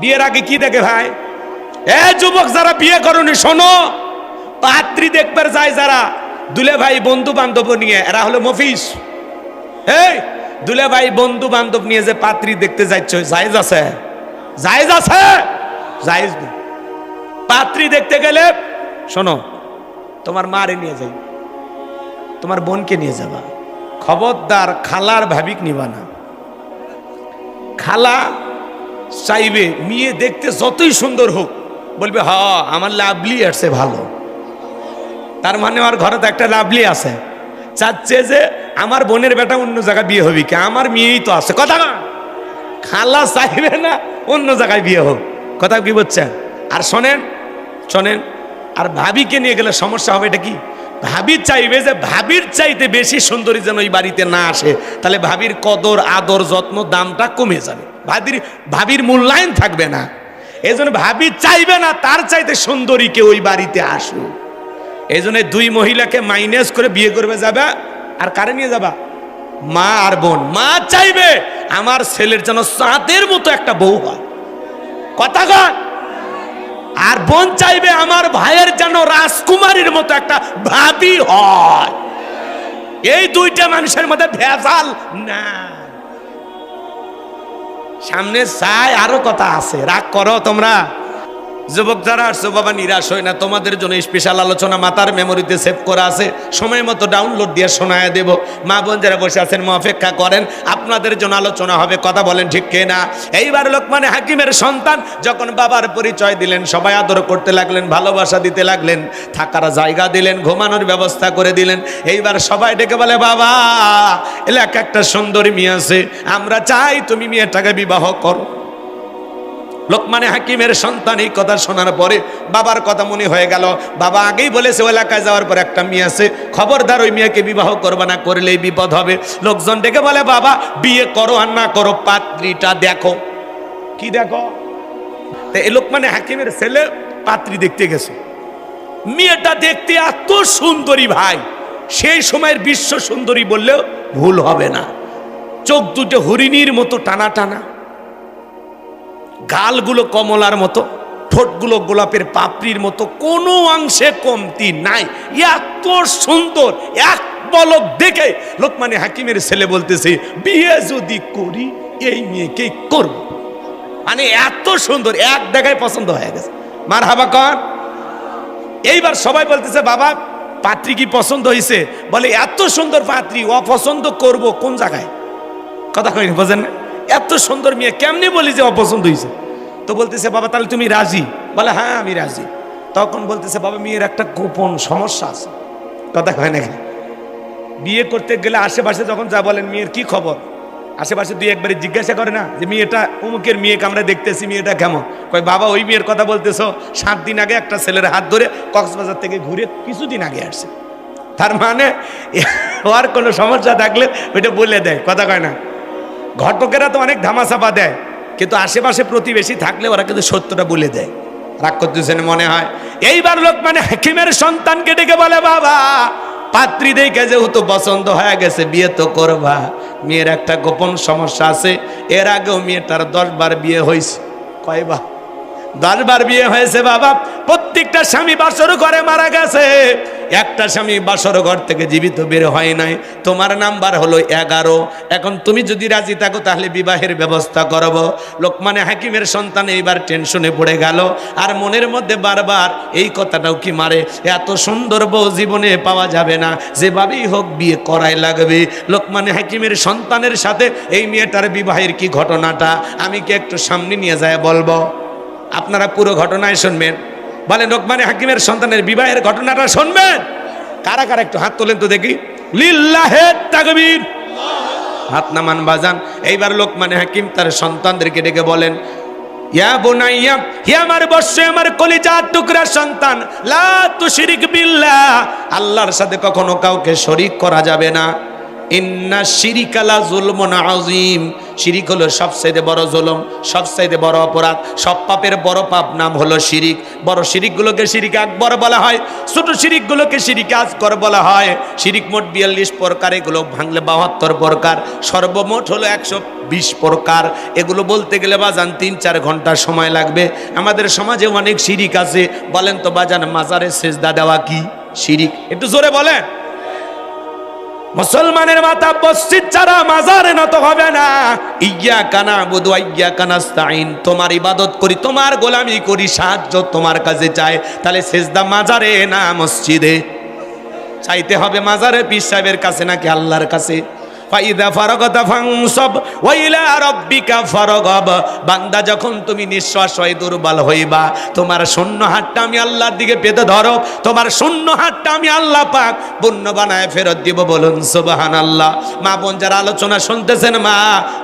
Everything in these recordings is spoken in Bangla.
বিয়ের আগে কি দেখে ভাই? যুবক যারা বিয়ে করনি শোনো, পাত্রী দেখবার যায় যারা দুলে ভাই বন্ধু বান্ধব নিয়ে, এরা হলো মফিস। এই দুলে ভাই বন্ধু বান্ধব নিয়ে যে পাত্রী দেখতে যাচ্ছ, জায়েজ আছে? জায়েজ আছে? জায়েজ নেই। পাত্রী দেখতে গেলে শোনো, তোমার মারে নিয়ে যাই, তোমার বোনকে নিয়ে যাবা, খবরদার খালার ভাবিক নিবা না। খালা চাইবে মেয়ে দেখতে যতই সুন্দর হোক, বলবে হ আমার লাভলি আসছে ভালো, তার মানে আমার ঘরে তো একটা লাভলি আছে, চাচ্ছে যে আমার বোনের বেটা অন্য জায়গায় বিয়ে হবি কে, আমার মেয়েই তো আছে। কথা খালা চাইবে না অন্য জায়গায় বিয়ে হোক, কথা কি বলছেন? আর শোনেন শোনেন, আর ভাবিকে নিয়ে গেলে সমস্যা হবে। এটা কি? ভাবি চাইবে যে ভাবির চাইতে বেশি সুন্দরী যেন ওই বাড়িতে না আসে, তাহলে ভাবির কদর আদর যত্ন দামটা কমে যাবে, ভাবির মূল্যায়ন থাকবে না। এই জন্য ভাবি চাইবে না তার চাইতে সুন্দরী কেউ ওই বাড়িতে আসুক। এই জন্য দুই মহিলাকে মাইনাস করে বিয়ে করবে যাবে। আর কারে নিয়ে যাবা? মা আর বোন। মা চাইবে আমার ছেলের যেন চাঁদের মতো একটা বউ হয়, কথা কন। আর বোন চাইবে আমার ভাইয়ের যেন রাজকুমারীর মতো একটা ভাবি হয়। এই দুইটা মানুষের মধ্যে ভেজাল না। সামনে চাই আরো কথা আছে, রাগ করো তোমরা। যুবক যারা আসছো বাবা, নিরাশ হয় না, তোমাদের জন্য স্পেশাল আলোচনা মাতার মেমোরিতে সেভ করা আছে, সময় মতো ডাউনলোড দিয়ে শোনায় দেব। মা বোন যারা বসে আছেন অপেক্ষা করেন, আপনাদের জন্য আলোচনা হবে, কথা বলেন ঠিক কে না। এইবার লোকমান হাকিমের সন্তান যখন বাবার পরিচয় দিলেন, সবাই আদর করতে লাগলেন, ভালোবাসা দিতে লাগলেন, থাকার জায়গা দিলেন, ঘুমানোর ব্যবস্থা করে দিলেন। এইবার সবাই ডেকে বলে বাবা, এলাকা একটা সুন্দরী মেয়ে আছে, আমরা চাই তুমি মেয়েটাকে বিবাহ করো। লোকমান হাকিমের সন্তান এই কথা শোনার পরে বাবার কথা মনে হয়ে গেল। বাবা আগেই বলেছে এলাকায় যাওয়ার পর একটা মেয়ে আছে, খবরদার ওই মেয়েকে বিবাহ করবা না, করলেই বিপদ হবে। লোকজন ডেকে বলে বাবা বিয়ে করো আর না করো, পাত্রীটা দেখো। কি দেখো? এই লোকমান হাকিমের ছেলে পাত্রী দেখতে গেছে। মেয়েটা দেখতে এত সুন্দরী ভাই, সেই সময়ের বিশ্ব সুন্দরী বললেও ভুল হবে না। চোখ দুটো হরিণীর মতো টানা টানা, গালগুলো কমলার মতো, ঠোঁটগুলো গোলাপের পাপড়ির মতো, কোনো অংশে কমতি নাই, এত সুন্দর। এক পলক দেখে লোকমান হাকিমের ছেলে বলতেছে বিয়ে যদি করি এই মেয়েকে করব। মানে এত সুন্দর, এক দেখায় পছন্দ হয়ে গেছে। মারহাবা কর। এইবার সবাই বলতেছে বাবা পাত্রী কি পছন্দ হয়েছে? বলে এত সুন্দর পাত্রী অপছন্দ করব কোন জায়গায়? কথা কইনি, বোঝেন না? এত সুন্দর মেয়ে কেমনি বলি যে অপছন্দ হয়েছে? তো বলতেছে বাবা তাহলে তুমি রাজি? বলে হ্যাঁ আমি রাজি। তখন বলতেছে বাবা মেয়ের একটা গোপন সমস্যা আছে। কথা কয় না? বিয়ে করতে গেলে আশেপাশে যখন যা বলেন মেয়ের কি খবর, আশেপাশে দুই একবারে জিজ্ঞাসা করে না যে মেয়েটা অমুকের মেয়েকে আমরা দেখতেছি, মেয়েটা কেমন? কয় বাবা ওই মেয়ের কথা বলতেছো, 7 দিন আগে একটা ছেলের হাত ধরে কক্সবাজার থেকে ঘুরে কিছুদিন আগে আসছে। তার মানে ওর কোনো সমস্যা থাকলে ওইটা বলে দেয়। কথা কয় না? ঘটকেরা তো অনেক ধামাচাপা দেয়, কিন্তু আশেপাশে প্রতিবেশী থাকলে ওরা কিন্তু সত্যটা বলে দেয়। রাগ করতেছেন মনে হয়। এইবার লোকমান হাকিমের সন্তানকে ডেকে বলে বাবা পাত্রী দেখে যেহেতু পছন্দ হয়ে গেছে, বিয়ে তো করবা। মেয়ের একটা গোপন সমস্যা আছে, এর আগেও মেয়েটার 10 বার বিয়ে হয়েছে। কয়বার? 10 বার বিয়ে হয়েছে বাবা। প্রত্যেকটা স্বামী বাসর ঘরে মারা গেছে, একটা স্বামী বাসর ঘর থেকে জীবিত বের হয় নাই। তোমার নাম্বার হলো 11। এখন তুমি যদি রাজি থাকো তাহলে বিবাহের ব্যবস্থা করব। লোকমান হাকিমের সন্তান এইবার টেনশনে পড়ে গেল, আর মনের মধ্যে বারবার এই কথাটাও কি মারে, এত সুন্দর বউ জীবনে পাওয়া যাবে না, যেভাবেই হোক বিয়ে করাই লাগবে। লোকমান হাকিমের সন্তানের সাথে এই মেয়েটার বিবাহের কি ঘটনাটা আমি কি একটু সামনে নিয়ে যায় বলবো? আপনারা পুরো ঘটনায় শুনবেন। বলেন লোকমান হাকিমের সন্তানের বিবাহের ঘটনাটা শুনবেন? কারা কারা একটু হাত তোলেন তো দেখি। লিল্লাহে তাকবীর, হাত নামান বাজান। এইবার লোকমান হাকিম তার সন্তানদেরকে ডেকে বলেন ইয়া বুনাইয়া, হে আমার বৎস, আমার কলিজার টুকরা সন্তান, লা তুশরিক বিল্লাহ, আল্লাহর সাথে কখনো কাউকে শরীক করা যাবে না। ইন্না শিরিকা লা যুলমুন আযীম, শিরিক হলো সবচেয়ে বড় জুলুম, সবচেয়ে বড় অপরাধ। সব পাপের বড় পাপ নাম হলো শিরিক। বড় শিরিকগুলোকে শিরিক আকবর বলা হয়, ছোট শিরিকগুলোকে শিরিক আসগর বলা হয়। শিরিক মোট 42 প্রকার, এগুলো ভাঙলে 72 প্রকার, সর্বমোট হলো 120 প্রকার। এগুলো বলতে গেলে বাজান 3-4 ঘন্টা সময় লাগবে। আমাদের সমাজে অনেক শিরিক আছে। বলেন তো বাজান, মাজারে সেজদা দেওয়া কি শিরিক? একটু জোরে বলেন। মুসলমানের মাথা মসজিদ ছাড়া মাজারে নত হবে না। ইয়্যাকা না'বুদু ওয়া ইয়্যাকা নাস্তাঈন, তোমার ইবাদত করি, তোমার গোলামি করি, সাহায্য তোমার কাছে চাই। তাহলে সেজদা মাজারে না মসজিদে? চাইতে হবে মাজারে পীর সাহেবের কাছে নাকি আল্লাহর কাছে? ফাইদা ফারাগতা ফানসাব ওয়া ইলা রাব্বিকা ফারগাব, বান্দা যখন তুমি নিঃশ্বাস হয়ে দুর্বল হইবা, তোমার শূন্য হাতটা আমি আল্লাহর দিকে পেতে ধরো, তোমার শূন্য হাতটা আমি আল্লাহ পাক পূর্ণ বানায় ফেরত দিব। বলুন সুবহানাল্লাহ। মা বোন যারা আলোচনা শুনতেছেন, মা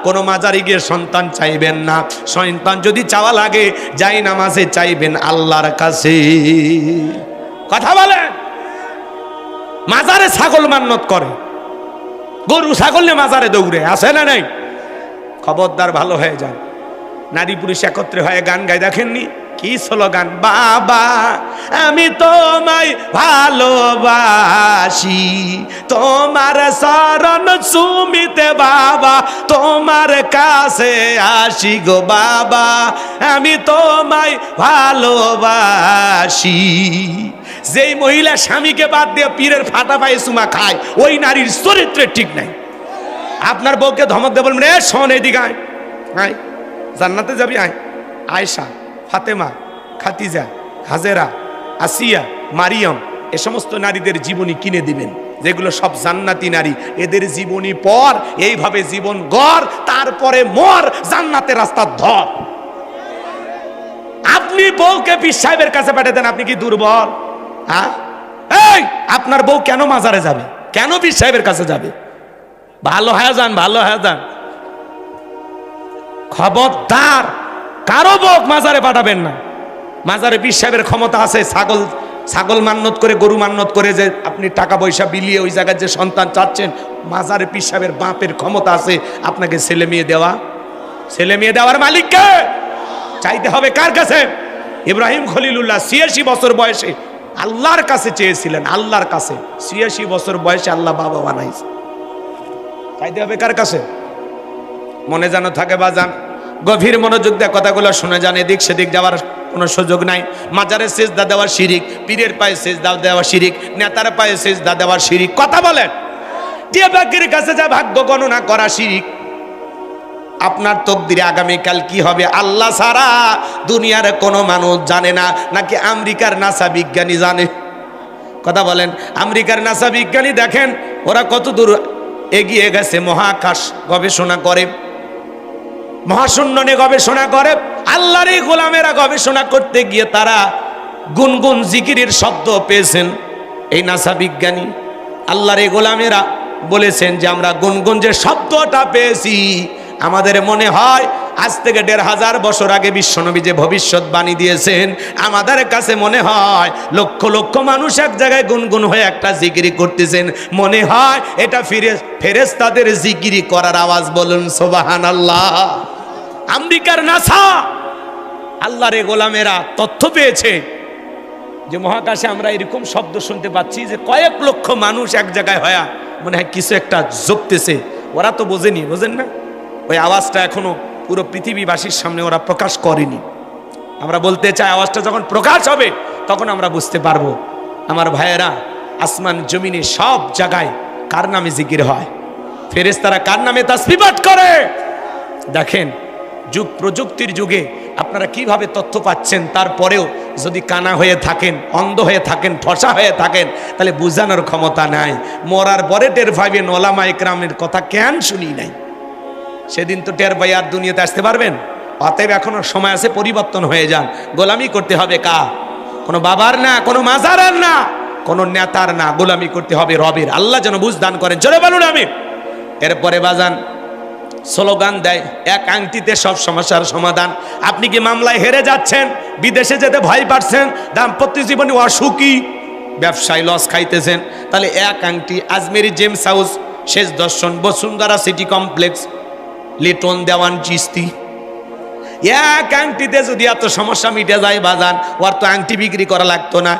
কোনো মাজারে গিয়ে সন্তান চাইবেন না। সন্তান যদি চাওয়া লাগে যাই নামাজে চাইবেন আল্লাহর কাছে। কথা বলেন। মাজারে ছাগল মান্নত করে, গরু ছাগল নিয়ে মাজারে দৌড়ে, আছে না নাই? খবরদার, ভালো হয়ে যান। নারী পুরুষ একত্রে হয়ে গান গায়, দেখেননি কি স্লোগান? বাবা আমি তোমায় ভালোবাসি, তোমার শরণ সুমিতে বাবা, তোমার কাছে আসি গো বাবা, আমি তোমায় ভালোবাসি। যেই মহিলা স্বামীকে বাদ দিয়ে পীরের ফাটা পায়ে চুমা খায়, ওই নারীর চরিত্রে ঠিক নাই। আপনার বউকে ধমক দিয়ে বলবেন, এ শোন এদিকে আয়, আয় জান্নাতে যাবি, আয়। আয়েশা, ফাতেমা, খাতিজা, হাজেরা, আসিয়া, মারিয়াম, এ সমস্ত নারীদের জীবনী কিনে দিবেন, যেগুলো সব জান্নাতি নারী। এদের জীবনী পর, এইভাবে জীবন গড়, তারপরে মর, জান্নাতের রাস্তা ধর। আপনি বউকে পীর সাহেবের কাছে পাঠিয়ে দেন, আপনি কি দুর্বল? হ্যাঁ, এই আপনার বউ কেন মাজারে যাবে? কেন পীর সাহেবের কাছে যাবে? ভালো হয়ে যান, ভালো হয়ে যান। খবরদার, কারো বউ মাজারে পাঠাবেন না। মাজারে পীর সাহেবের ক্ষমতা আছে। ছাগল মান্নত করে, গরু মান্নত করে যে আপনি টাকা পয়সা বিলিয়ে ওই জায়গায় যে সন্তান চাচ্ছেন, মাজারে পীর সাহেবের বাপের ক্ষমতা আছে আপনাকে ছেলে মেয়ে দেওয়া। ছেলে মেয়ে দেওয়ার মালিককে চাইতে হবে কার কাছে? ইব্রাহিম খলিলুল্লাহ 86 বছর বয়সে আল্লাহর কাছে চেয়েছিলেন, আল্লাহর কাছে। 86 বছর বয়সে আল্লাহ বাবা বানাইছে। চাইতে হবে কার কাছে? মনে যেন থাকে বাজান, গভীর মনোযোগ দিয়ে কথাগুলো শুনে যান। এদিক সেদিক যাওয়ার কোনো সুযোগ নাই। মাজারে সেজদা দেওয়া শিরিক, পীরের পায়ে সেজদা দেওয়া শিরিক, নেতার পায়ে সেজদা দেওয়া শিরিক। কথা বলেন। টিয়া পাখির কাছে যা ভাগ্য গণনা করা শিরিক। আপনার তকদিরে আগামীকাল কি হবে আল্লাহ ছাড়া দুনিয়ার কোনো মানুষ জানে না, নাকি আমেরিকার নাসা বিজ্ঞানী জানে? কথা বলেন। আমেরিকার নাসা বিজ্ঞানী দেখেন ওরা কত দূর এগিয়ে গেছে, মহাকাশ গবেষণা করে, মহাশূন্য নিয়ে গবেষণা করে। আল্লাহর এই গোলামেরা গবেষণা করতে গিয়ে তারা গুনগুন জিকিরের শব্দ পেয়েছেন। এই নাসা বিজ্ঞানী, আল্লাহর এই গোলামেরা বলেছেন যে আমরা গুনগুন যে শব্দটা পেয়েছি, আমাদের মনে হয় আজ থেকে 1500 বছর আগে বিশ্বনবী যে ভবিষ্যৎবাণী দিয়েছেন, আমাদের কাছে মনে হয় লক্ষ লক্ষ মানুষ এক জায়গায় গুনগুন হয়ে একটা জিকিরি করতেছেন। মনে হয় এটা ফেরেশতাদের জিকিরি করার আওয়াজ। বলুন সুবহানাল্লাহ। আমেরিকার নাসা, আল্লাহর এই গোলামেরা তথ্য পেয়েছে যে মহাকাশে আমরা এরকম শব্দ শুনতে পাচ্ছি যে কয়েক লক্ষ মানুষ এক জায়গায় হয়ে মনে হয় কিছু একটা জপতেছে। ওরা তো বোঝেনি, বোঝেন না? ওই আওয়াজটা এখনো পুরো পৃথিবীবাসীর সামনে ওরা প্রকাশ করেনি। আমরা বলতে চাই, আওয়াজটা যখন প্রকাশ হবে তখন আমরা বুঝতে পারবো। আমার ভাইয়েরা, আসমান জমিনে সব জায়গায় কার নামে জিকির হয়? ফেরেশতারা কার নামে তাসবিহ পাঠ করে? দেখেন, যুগ প্রযুক্তির যুগে আপনারা কিভাবে তথ্য পাচ্ছেন, তারপরেও যদি কানা হয়ে থাকেন, অন্ধ হয়ে থাকেন, ঠসা হয়ে থাকেন, তাহলে বোঝানোর ক্ষমতা নাই। মরার পরে টের পাইবেন ওলামা ইকরামের কথা কেন শুনি নাই। সেদিন তো টের পাই আর দুনিয়াতে আসতে পারবেন? অতএব এখনো সময় আছে, পরিবর্তন হয়ে যান। গোলামি করতে হবে কার? কোনো বাবার না, কোনো মাজারের না, কোনো নেতার না, গোলামি করতে হবে রবের। আল্লাহ যেন বুঝ দান করেন। জোরে বলুন আমিন। এরপরে বাজান স্লোগান দেয়, এক আংটিতে সব সমস্যার সমাধান। আপনি কি মামলায় হেরে যাচ্ছেন, বিদেশে যেতে ভয় পাচ্ছেন, দাম্পত্য জীবনে অসুখী, ব্যবসায় লস খাইতেছেন, তাহলে এক আংটি আজমেরি জেমস হাউস শেষ দর্শন বসুন্ধরা সিটি কমপ্লেক্স, লিটন দেওয়ান চিস্তি। এক আংটিতে যদি এত সমস্যা মিটে যায় বাজান, ওর তো আংটি বিক্রি করা লাগতো না।